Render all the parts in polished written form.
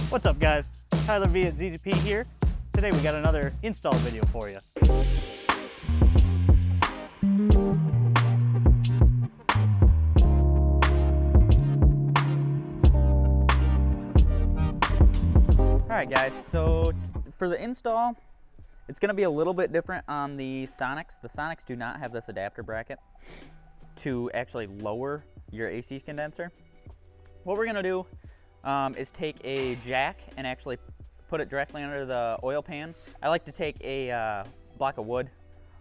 What's up guys? Tyler V at ZZP here. Today we got another install video for you. Alright guys, so for the install, it's going to be a little bit different on the Sonics. The Sonics do not have this adapter bracket to actually lower your AC condenser. What we're going to do is take a jack and actually put it directly under the oil pan. I like to take a block of wood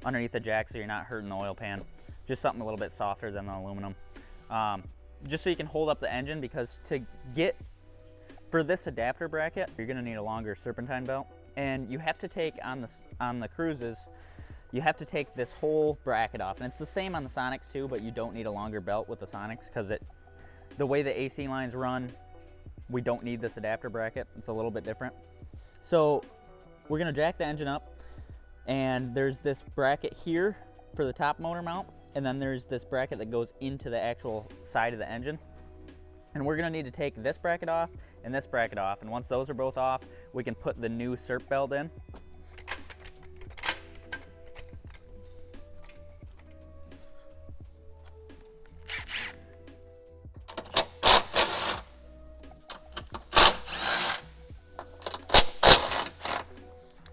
underneath the jack so you're not hurting the oil pan. Just something a little bit softer than the aluminum. Just so you can hold up the engine, because for this adapter bracket, you're gonna need a longer serpentine belt. And you have to take, on the Cruzes, you have to take this whole bracket off. And it's the same on the Sonics too, but you don't need a longer belt with the Sonics because the way the AC lines run, we don't need this adapter bracket. It's a little bit different. So we're gonna jack the engine up, and there's this bracket here for the top motor mount, and then there's this bracket that goes into the actual side of the engine. And we're gonna need to take this bracket off and this bracket off, and once those are both off, we can put the new Serp belt in.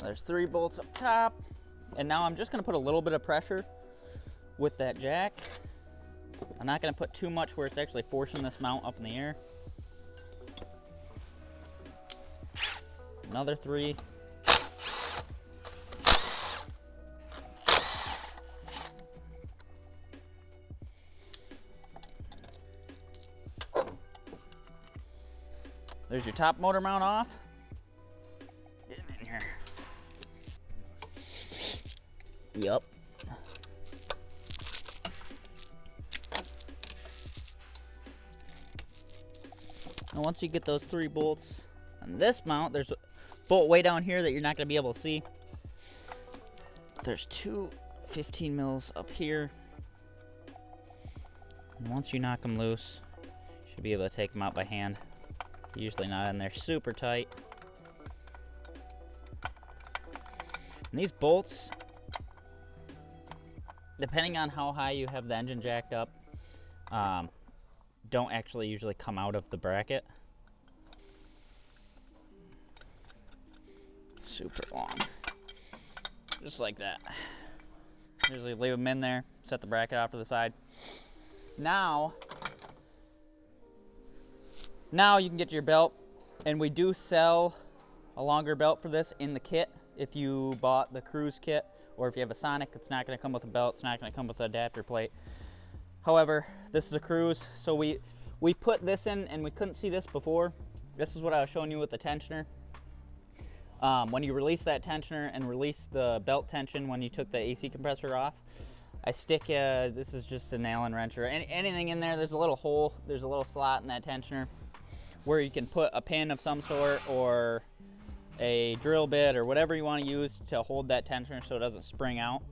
There's 3 bolts up top, and now I'm just gonna put a little bit of pressure with that jack. I'm not gonna put too much where it's actually forcing this mount up in the air. Another 3. There's your top motor mount off. Get in here. Yep. And once you get those 3 bolts on this mount, there's a bolt way down here that you're not going to be able to see. There's 2 15 mils up here. And once you knock them loose, you should be able to take them out by hand. Usually not in there super tight. And these bolts, depending on how high you have the engine jacked up, don't actually usually come out of the bracket. Super long. Just like that. Usually leave them in there, set the bracket off to the side. Now you can get to your belt, and we do sell a longer belt for this in the kit. If you bought the Cruze kit, or if you have a Sonic, it's not going to come with a belt, it's not going to come with an adapter plate. However, this is a Cruze, so we put this in, and we couldn't see this before. This is what I was showing you with the tensioner. When you release that tensioner and release the belt tension when you took the AC compressor off, I stick, this is just an Allen wrench or anything in there. There's a little hole, there's a little slot in that tensioner where you can put a pin of some sort or a drill bit or whatever you want to use to hold that tensioner so it doesn't spring out.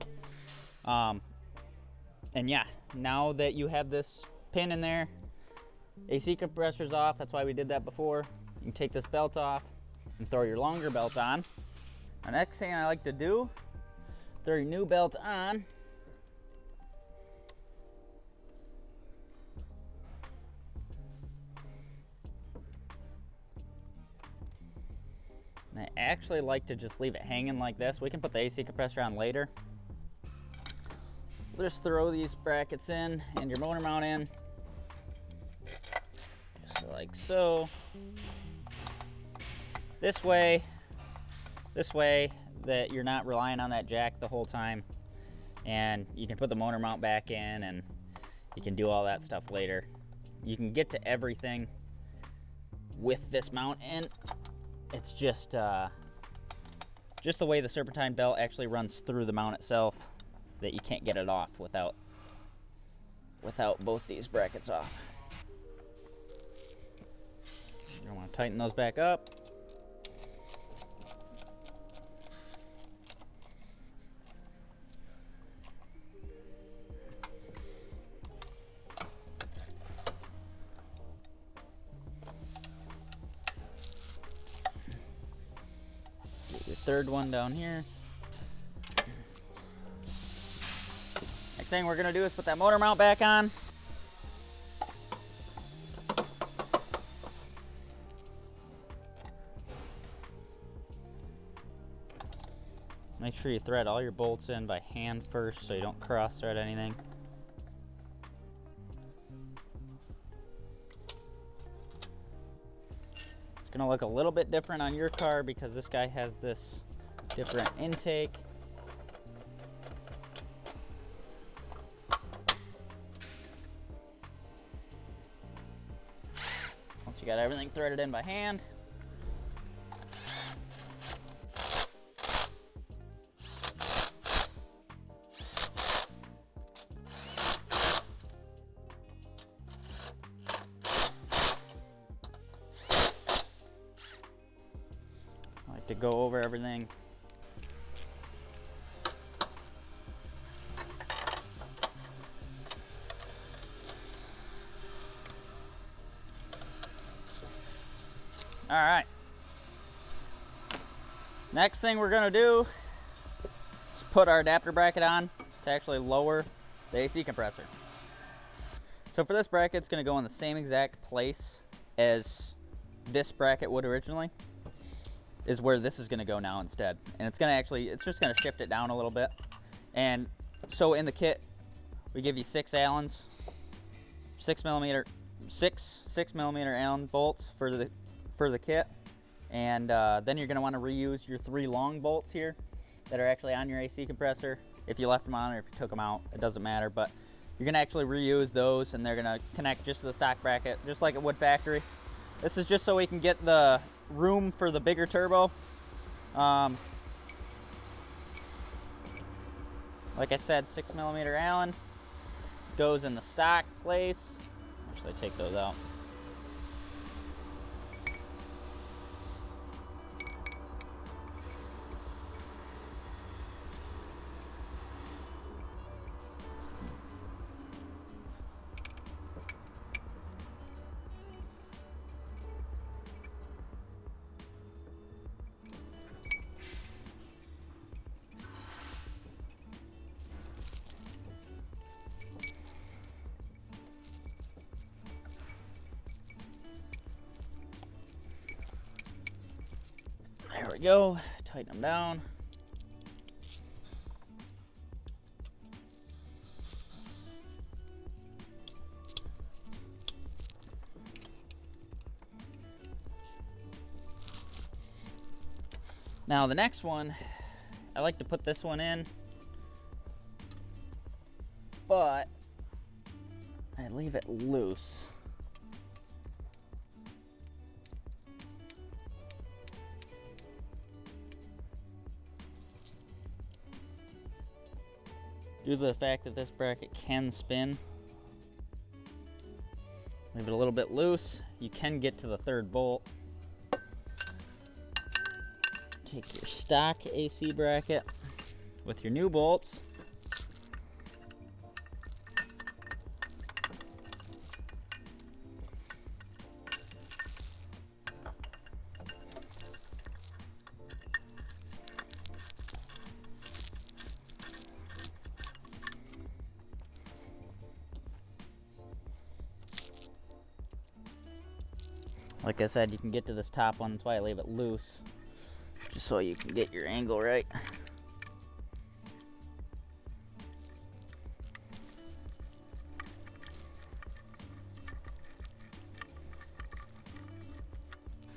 And yeah, now that you have this pin in there, AC compressor's off. That's why we did that before. You can take this belt off and throw your longer belt on. The next thing I like to do, throw your new belt on. And I actually like to just leave it hanging like this. We can put the AC compressor on later. We'll just throw these brackets in and your motor mount in. Just like so. This way that you're not relying on that jack the whole time. And you can put the motor mount back in, and you can do all that stuff later. You can get to everything with this mount, and it's just the way the Serpentine belt actually runs through the mount itself that you can't get it off without both these brackets off. You're gonna want to tighten those back up. third one down here. Next thing we're gonna do is put that motor mount back on. Make sure you thread all your bolts in by hand first so you don't cross thread anything. It's gonna look a little bit different on your car because this guy has this different intake. Once you got everything threaded in by hand, to go over everything. All right. Next thing we're gonna do is put our adapter bracket on to actually lower the AC compressor. So for this bracket, it's gonna go in the same exact place as this bracket would originally. Is where this is gonna go now instead. And it's just gonna shift it down a little bit. And so in the kit, we give you 6 Allens, 6 millimeter Allen bolts for the kit. And then you're gonna wanna reuse your 3 long bolts here that are actually on your AC compressor. If you left them on or if you took them out, it doesn't matter, but you're gonna actually reuse those and they're gonna connect just to the stock bracket, just like it would factory. This is just so we can get the room for the bigger turbo. Like I said, 6 millimeter Allen goes in the stock place. Actually, take those out. There we go, tighten them down. Now the next one, I like to put this one in, but I leave it loose. Due to the fact that this bracket can spin, leave it a little bit loose. You can get to the 3rd bolt. Take your stock AC bracket with your new bolts. Like I said, you can get to this top one, that's why I leave it loose, just so you can get your angle right.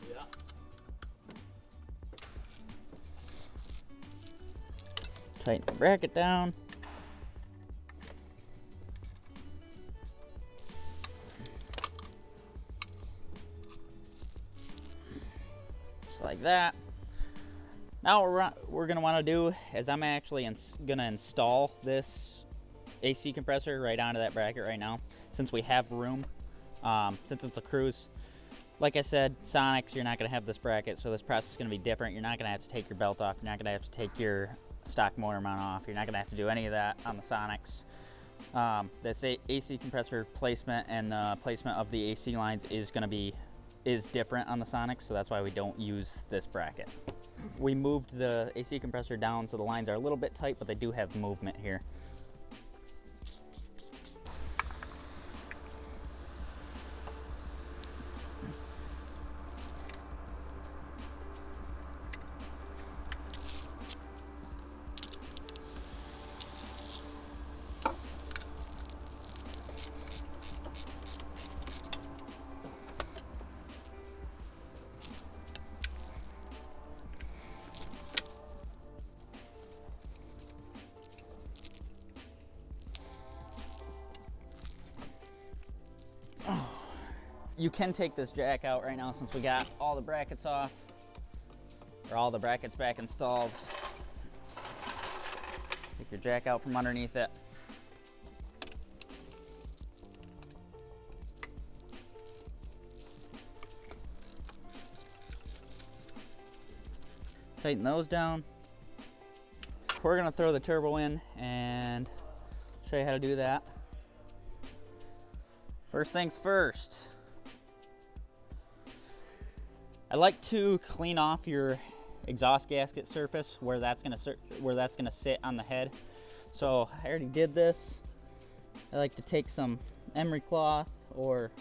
Yeah. Tighten the bracket down. Like that. Now what we're going to want to do is I'm actually going to install this AC compressor right onto that bracket right now, since we have room, since it's a Cruze. Like I said, Sonics, you're not going to have this bracket, so this process is going to be different. You're not going to have to take your belt off. You're not going to have to take your stock motor mount off. You're not going to have to do any of that on the Sonics. This AC compressor placement and the placement of the AC lines is different on the Sonics, so that's why we don't use this bracket. we moved the AC compressor down so the lines are a little bit tight, but they do have movement here. You can take this jack out right now since we got all the brackets off, or all the brackets back installed. Take your jack out from underneath it. Tighten those down. We're gonna throw the turbo in and show you how to do that. First things first, I like to clean off your exhaust gasket surface where that's gonna sit on the head. So I already did this. I like to take some emery cloth or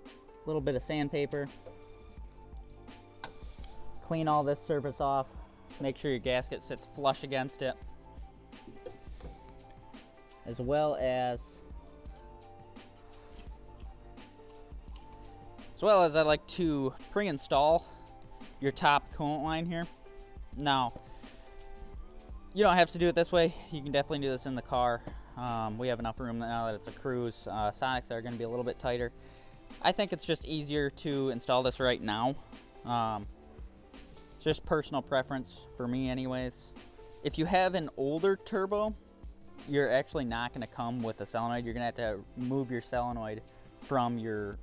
a little bit of sandpaper, clean all this surface off. Make sure your gasket sits flush against it, as well as I like to pre-install your top coolant line here. Now, you don't have to do it this way. You can definitely do this in the car. We have enough room now that it's a Cruze. Sonics are going to be a little bit tighter. I think it's just easier to install this right now. It's just personal preference for me anyways. If you have an older turbo, you're actually not going to come with a solenoid. You're going to have to move your solenoid from your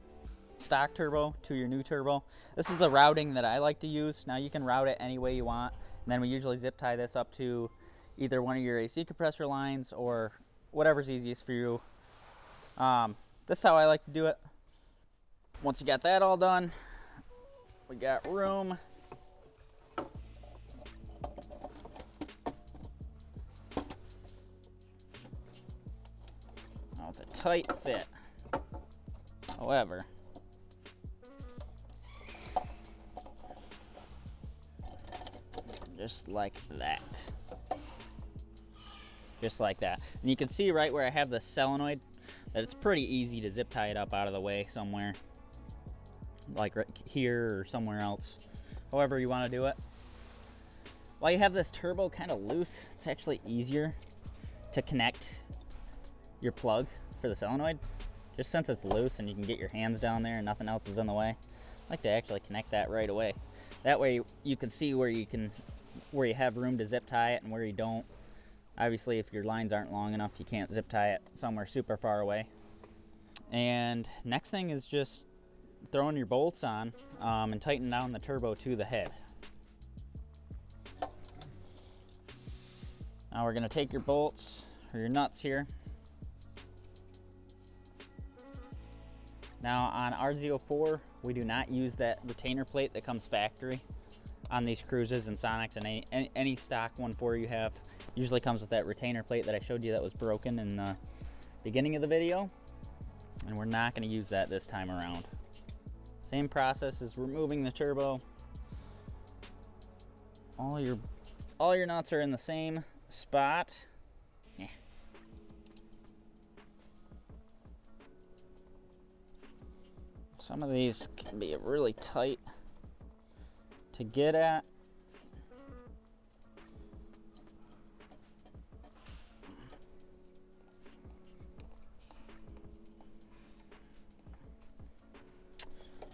stock turbo to your new turbo. This is the routing that I like to use. Now you can route it any way you want, and then we usually zip tie this up to either one of your AC compressor lines or whatever's easiest for you. This is how I like to do it. Once you got that all done, we got room. Now it's a tight fit. However, just like that. Just like that. And you can see right where I have the solenoid that it's pretty easy to zip tie it up out of the way somewhere. Like right here or somewhere else. However you want to do it. While you have this turbo kind of loose, it's actually easier to connect your plug for the solenoid. Just since it's loose and you can get your hands down there and nothing else is in the way. I like to actually connect that right away. That way you can see where you have room to zip tie it and where you don't. Obviously, if your lines aren't long enough, you can't zip tie it somewhere super far away. And next thing is just throwing your bolts on and tightening down the turbo to the head. Now we're going to take your bolts or your nuts here. Now on our Z04, we do not use that retainer plate that comes factory on these Cruzes and Sonics, and any stock 1.4 you have usually comes with that retainer plate that I showed you that was broken in the beginning of the video, and we're not going to use that this time around. Same process as removing the turbo. All your nuts are in the same spot. Yeah. Some of these can be really tight to get at.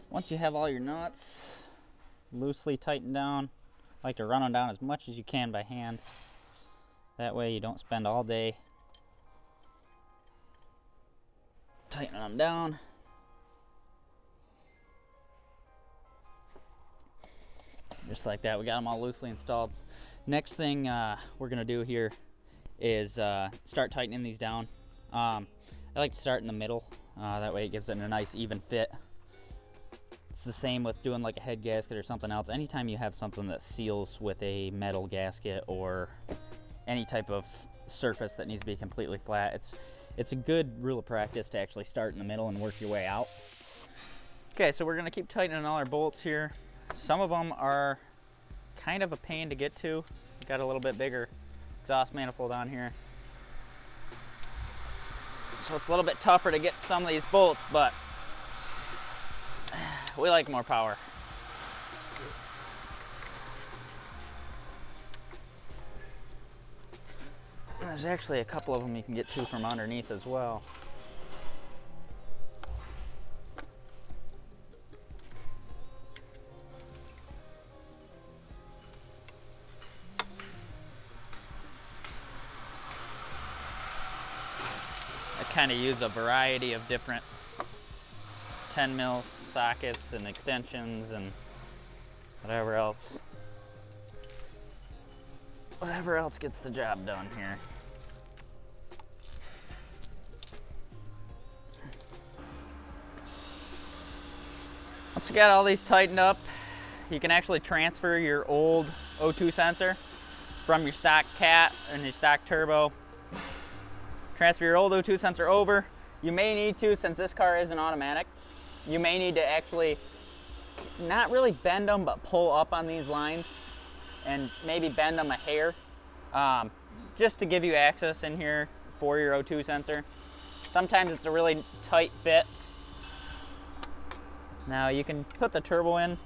Once you have all your nuts loosely tightened down, I like to run them down as much as you can by hand. That way you don't spend all day tightening them down. Just like that, we got them all loosely installed. Next thing we're gonna do here is start tightening these down. I like to start in the middle, that way it gives it a nice even fit. it's the same with doing like a head gasket or something else. Anytime you have something that seals with a metal gasket or any type of surface that needs to be completely flat, it's a good rule of practice to actually start in the middle and work your way out. Okay, so we're gonna keep tightening all our bolts here. Some of them are kind of a pain to get to. Got a little bit bigger exhaust manifold on here, so it's a little bit tougher to get some of these bolts, but we like more power. There's actually a couple of them you can get to from underneath as well. I kind of use a variety of different 10 mil sockets and extensions and whatever else gets the job done here. Once you got all these tightened up, you can actually transfer your old O2 sensor from your stock cat and your stock turbo. Transfer your old O2 sensor over. You may need to, since this car isn't automatic, you may need to actually not really bend them, but pull up on these lines and maybe bend them a hair, just to give you access in here for your O2 sensor. Sometimes it's a really tight fit. Now you can put the turbo in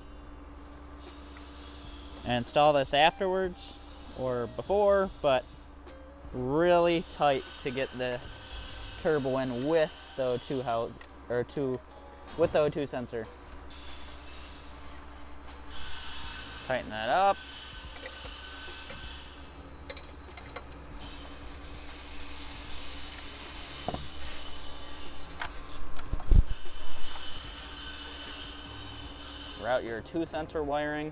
and install this afterwards or before, but really tight to get the turbo in with the O2 house or with the O2 sensor. Tighten that up. Route your O2 sensor wiring.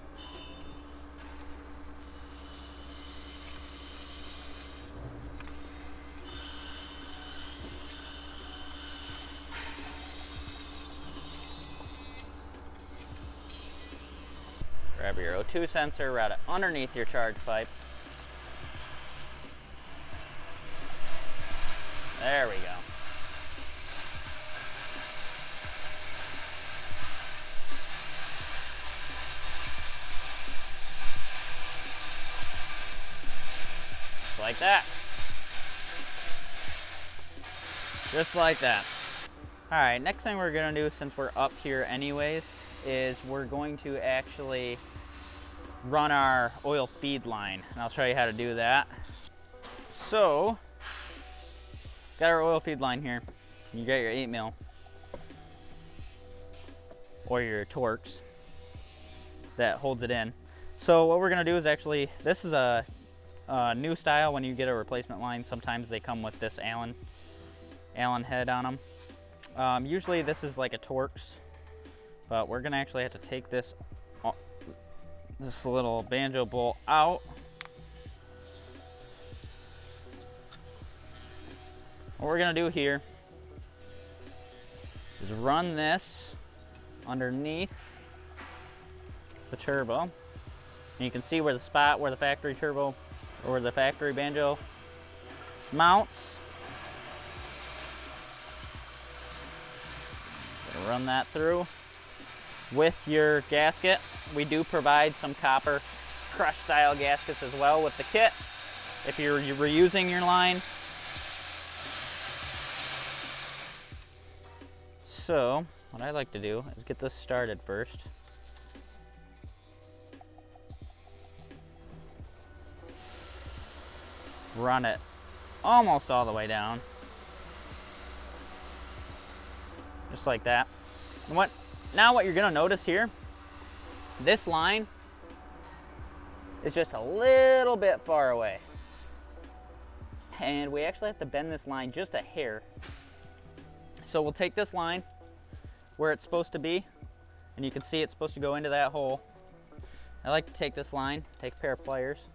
Grab your O2 sensor, route it underneath your charge pipe. There we go. Just like that. Just like that. All right, next thing we're gonna do, since we're up here anyways, is we're going to actually run our oil feed line, and I'll show you how to do that. So, got our oil feed line here. You got your 8 mil or your Torx that holds it in. So what we're gonna do is actually, this is a new style. When you get a replacement line, sometimes they come with this Allen head on them. Usually this is like a Torx, but we're gonna actually have to take this little banjo bolt out. What we're gonna do here is run this underneath the turbo. And you can see where the spot where the factory turbo or where the factory banjo mounts. Gonna run that through with your gasket. We do provide some copper crush style gaskets as well with the kit if you're reusing your line. So what I like to do is get this started first. Run it almost all the way down. Just like that. And now what you're gonna notice here, this line is just a little bit far away. And we actually have to bend this line just a hair. So we'll take this line where it's supposed to be, and you can see it's supposed to go into that hole. I like to take this line, take a pair of pliers,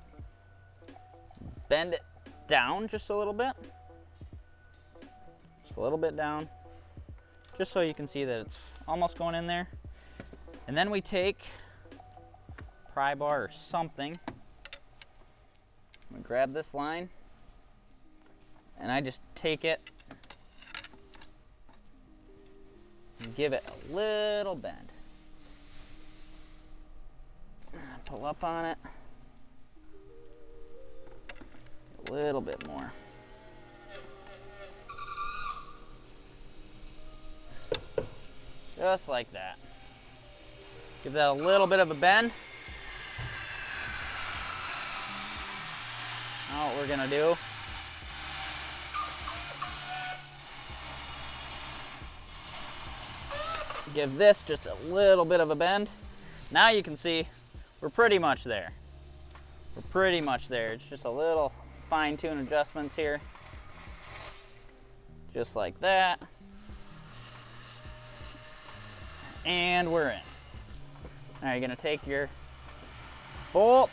bend it down just a little bit. Just a little bit down, just so you can see that it's almost going in there. And then we take pry bar or something. We grab this line, and I just take it and give it a little bend. Pull up on it. A little bit more. Just like that. Give that a little bit of a bend. Now what we're gonna do, give this just a little bit of a bend. Now you can see we're pretty much there. We're pretty much there. It's just a little fine-tune adjustments here. Just like that. And we're in. Now you're gonna take your bolt,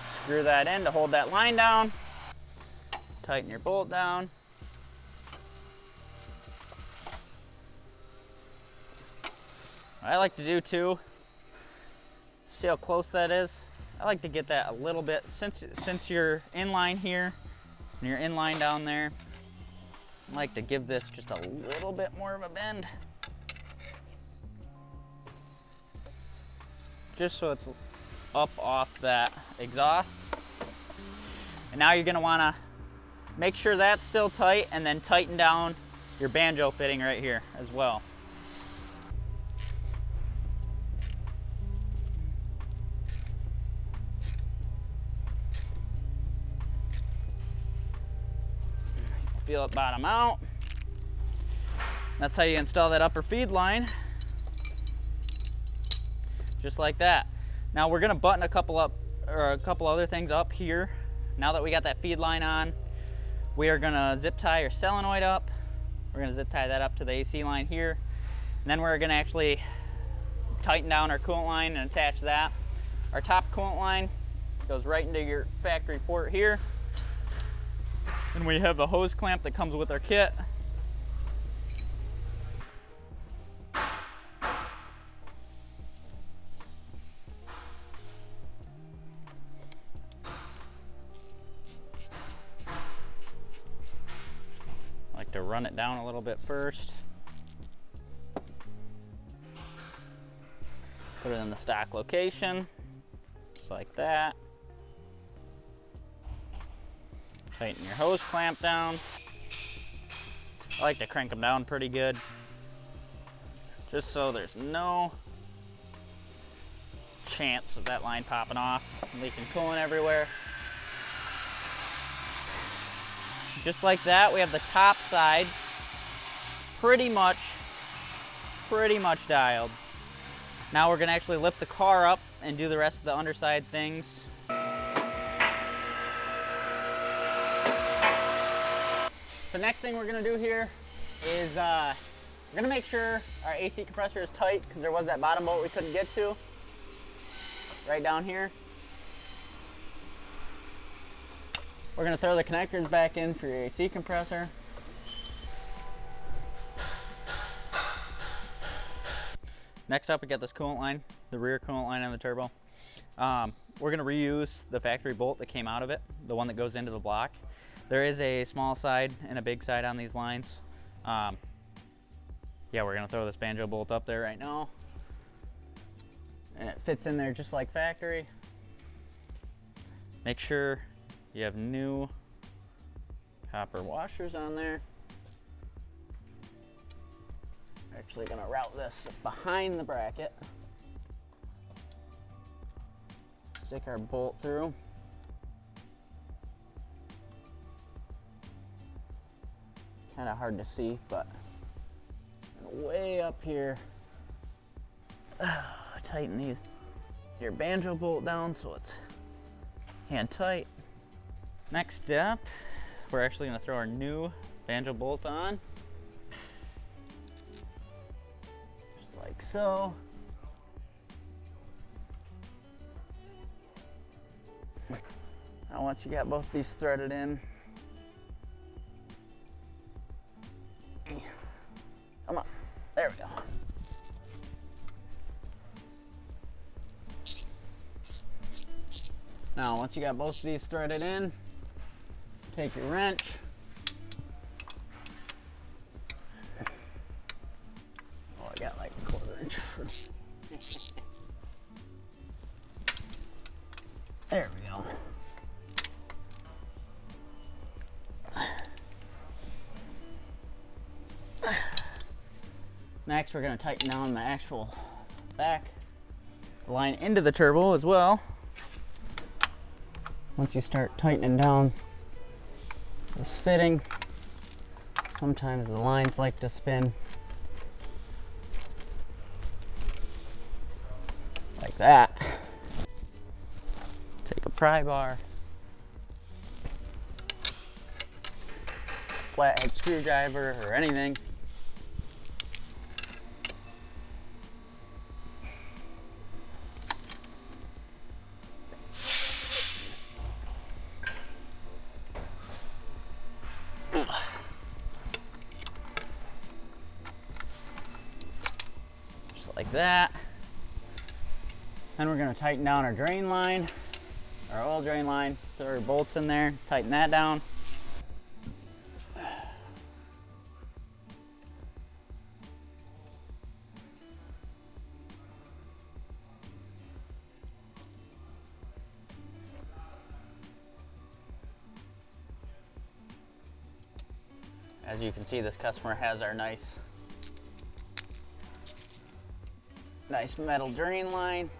screw that in to hold that line down, tighten your bolt down. What I like to do too, see how close that is? I like to get that a little bit, since you're inline here and you're inline down there, I like to give this just a little bit more of a bend. Just so it's up off that exhaust. And now you're gonna wanna make sure that's still tight and then tighten down your banjo fitting right here as well. Feel it bottom out. That's how you install that upper feed line. Just like that. Now we're gonna button a couple other things up here. Now that we got that feed line on, we are gonna zip tie your solenoid up. We're gonna zip tie that up to the AC line here. And then we're gonna actually tighten down our coolant line and attach that. Our top coolant line goes right into your factory port here. And we have a hose clamp that comes with our kit. I like to run it down a little bit first. Put it in the stock location, just like that. Tighten your hose clamp down. I like to crank them down pretty good, just so there's no chance of that line popping off, leaking coolant everywhere. Just like that, we have the top side pretty much dialed. Now we're gonna actually lift the car up and do the rest of the underside things. The next thing we're gonna do here is we're gonna make sure our AC compressor is tight, because there was that bottom bolt we couldn't get to, right down here. We're gonna throw the connectors back in for your AC compressor. Next up, we got this coolant line, the rear coolant line on the turbo. We're gonna reuse the factory bolt that came out of it, the one that goes into the block. There is a small side and a big side on these lines. Yeah, we're gonna throw this banjo bolt up there right now. And it fits in there just like factory. Make sure you have new copper washers on there. Actually gonna route this behind the bracket. Stick our bolt through. Kind of hard to see, but way up here, tighten your banjo bolt down so it's hand tight. Next step, we're actually going to throw our new banjo bolt on, just like so. Now once you got both these threaded in, come on. There we go. Now, once you got both of these threaded in, take your wrench. Oh, I got like a 1/4 inch for there we go. Next, we're going to tighten down the actual back line into the turbo as well. Once you start tightening down this fitting, sometimes the lines like to spin like that. Take a pry bar, flathead screwdriver or anything. Just like that. Then we're going to tighten down our drain line, our oil drain line. Throw our bolts in there, tighten that down. As you can see, this customer has our nice metal drain line.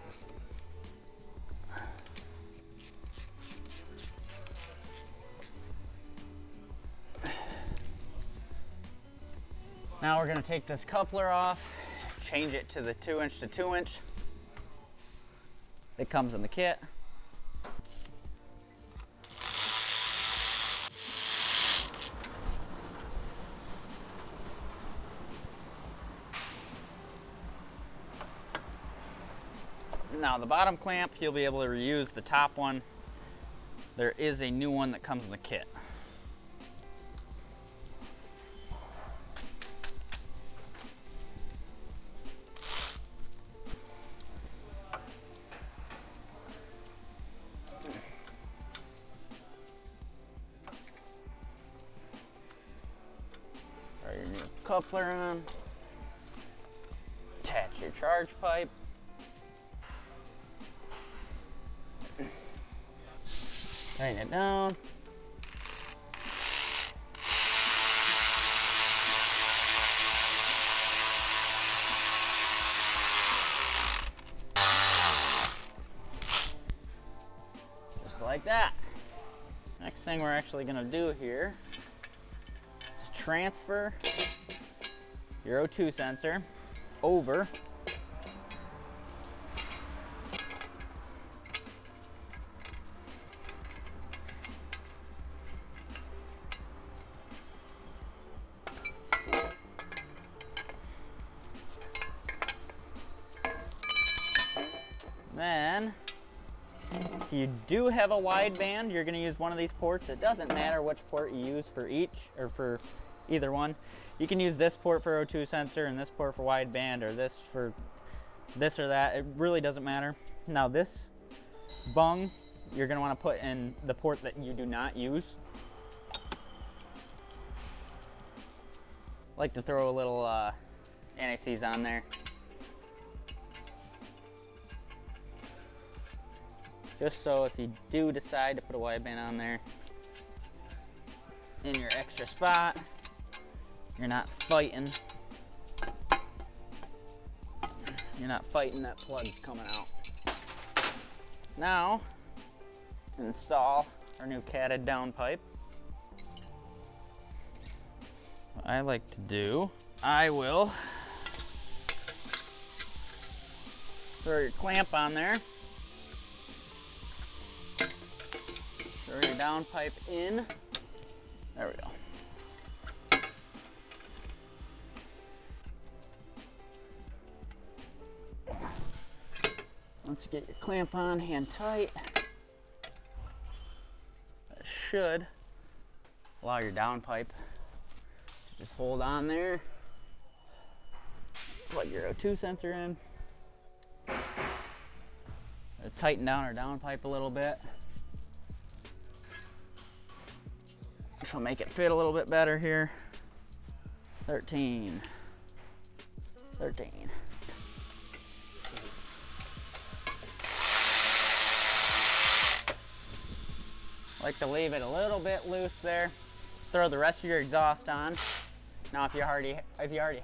Now we're going to take this coupler off, change it to the 2-inch to 2-inch. It comes in the kit. Now the bottom clamp, you'll be able to reuse the top one. There is a new one that comes in the kit. Throw your new coupler on. Attach your charge pipe. Tighten it down. Just like that. Next thing we're actually going to do here is transfer your O2 sensor over Then, if you do have a wideband, you're going to use one of these ports. It doesn't matter which port you use for each, or for either one. You can use this port for O2 sensor and this port for wideband, or this for this or that. It really doesn't matter. Now this bung, you're going to want to put in the port that you do not use. I like to throw a little anti-seize on there. Just so if you do decide to put a wideband on there in your extra spot, you're not fighting. You're not fighting that plug coming out. Now, install our new catted down pipe. What I like to do, I will throw your clamp on there. Throw your down pipe in. There we go. Once you get your clamp on, hand tight. That should allow your down pipe to just hold on there. Plug your O2 sensor in. Tighten down our downpipe a little bit. Which will make it fit a little bit better here. 13. 13. Like to leave it a little bit loose there. Throw the rest of your exhaust on. Now, if you already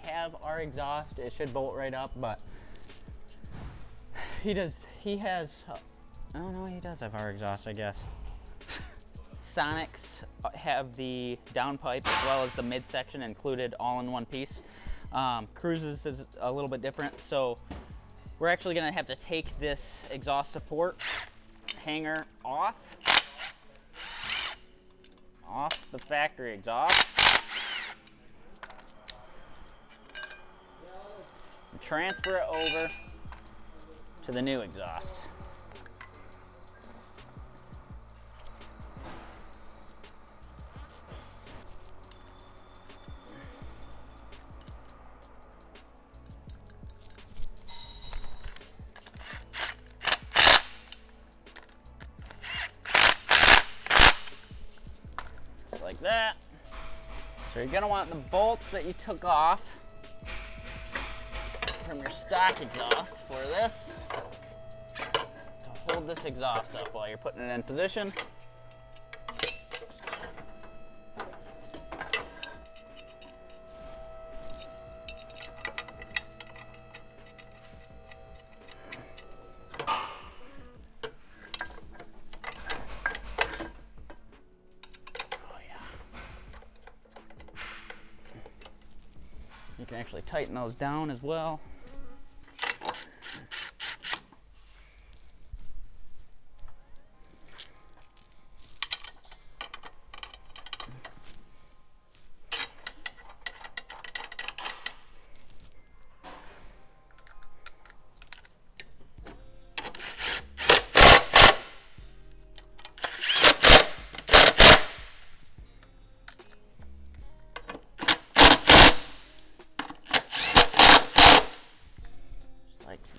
have our exhaust, it should bolt right up. But he has. Oh no, he does have our exhaust, I guess. Sonics have the downpipe as well as the midsection included all in one piece. Cruze's is a little bit different, so we're actually going to have to take this exhaust support hanger off the factory exhaust and transfer it over to the new exhaust. Like that. So you're gonna want the bolts that you took off from your stock exhaust for this to hold this exhaust up while you're putting it in position. You can actually tighten those down as well.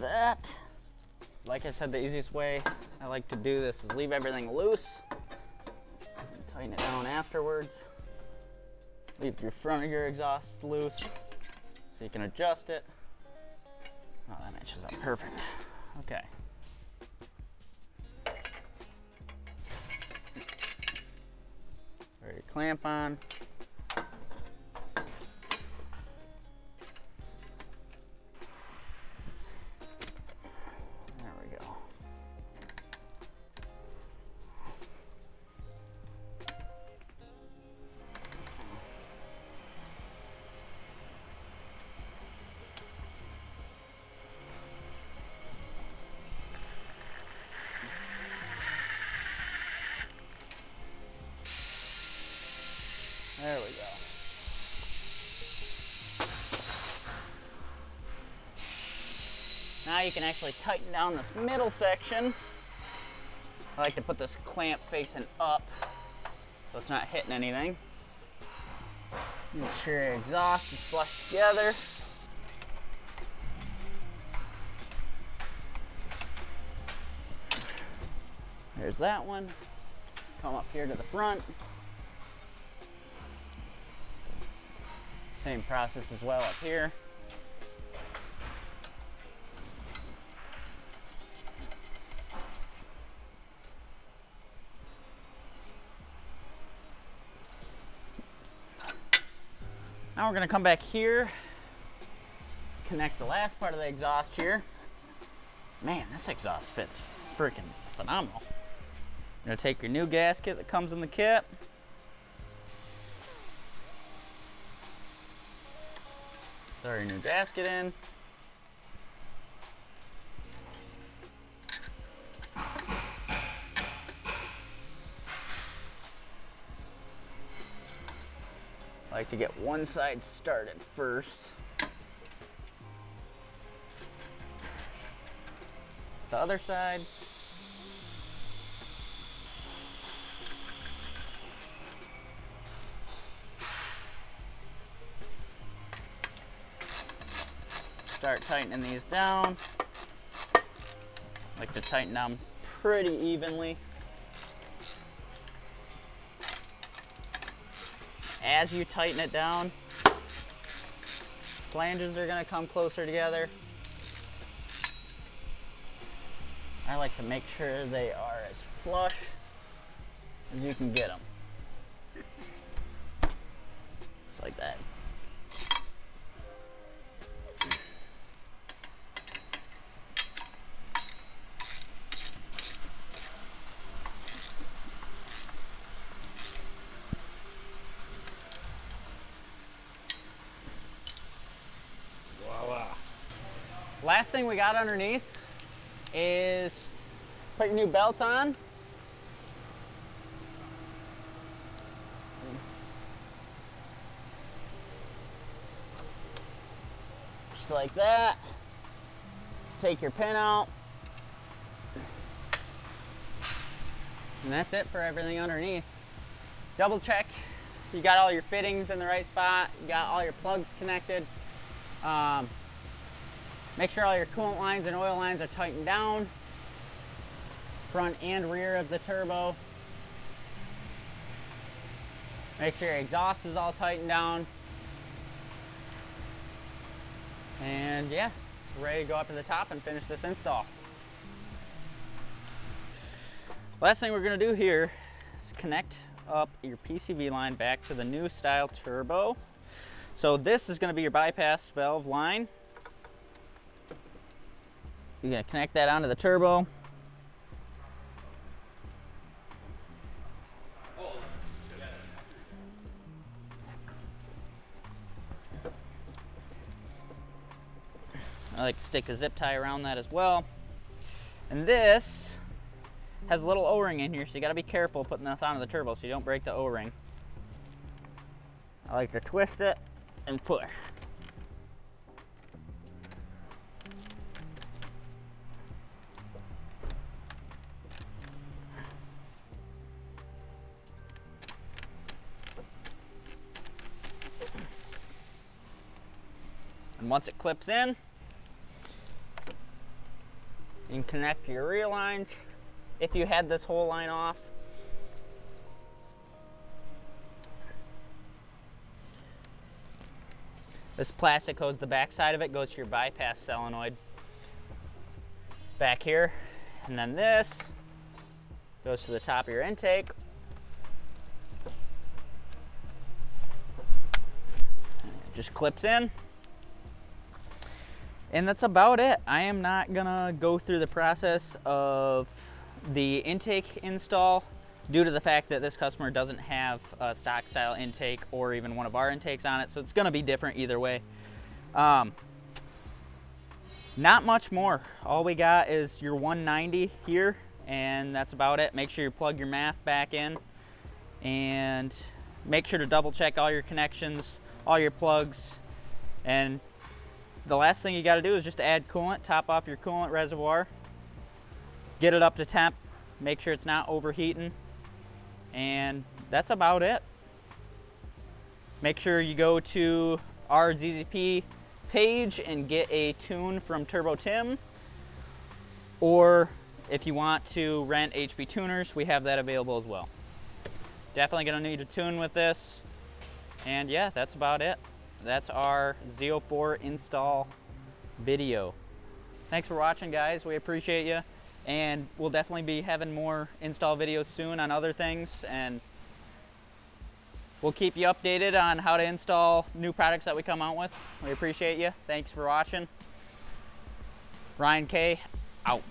That. Like I said, the easiest way I like to do this is leave everything loose and tighten it down afterwards. Leave your front of your exhaust loose so you can adjust it. Oh, that matches up perfect. Okay. Throw your clamp on. There we go. Now you can actually tighten down this middle section. I like to put this clamp facing up so it's not hitting anything. Make sure your exhaust is flush together. There's that one. Come up here to the front. Same process as well up here. Now we're going to come back here, connect the last part of the exhaust here. Man, this exhaust fits freaking phenomenal. You're going to take your new gasket that comes in the kit. Throw your new gasket in. I like to get one side started first. The other side. start tightening these down. Like to tighten down pretty evenly. As you tighten it down, flanges are gonna come closer together. I like to make sure they are as flush as you can get them. Just like that. Voila. Last thing we got underneath is put your new belt on. Just like that. Take your pin out. And that's it for everything underneath. Double check you got all your fittings in the right spot, you got all your plugs connected. Make sure all your coolant lines and oil lines are tightened down, front and rear of the turbo. Make sure your exhaust is all tightened down. And yeah, ready to go up to the top and finish this install. Last thing we're gonna do here is connect up your PCV line back to the new style turbo. So this is gonna be your bypass valve line. You're gonna connect that onto the turbo. I like to stick a zip tie around that as well. And this has a little O-ring in here, so you gotta be careful putting this onto the turbo so you don't break the O-ring. I like to twist it and push. And once it clips in, you can connect your rear lines if you had this whole line off. This plastic goes, the back side of it goes to your bypass solenoid back here. And then this goes to the top of your intake. It just clips in. And that's about it. I am not gonna go through the process of the intake install due to the fact that this customer doesn't have a stock style intake or even one of our intakes on it, so it's gonna be different either way. Not much more. All we got is your 190 here, and that's about it. Make sure you plug your MAF back in, and make sure to double check all your connections, all your plugs, and the last thing you got to do is just add coolant, top off your coolant reservoir, get it up to temp, make sure it's not overheating, and that's about it. Make sure you go to our ZZP page and get a tune from Turbo Tim, or if you want to rent HB tuners, we have that available as well. Definitely going to need a tune with this, and yeah, that's about it. That's our Z04 install video. Thanks for watching, guys. We appreciate you. And we'll definitely be having more install videos soon on other things. And we'll keep you updated on how to install new products that we come out with. We appreciate you. Thanks for watching. Ryan K, out.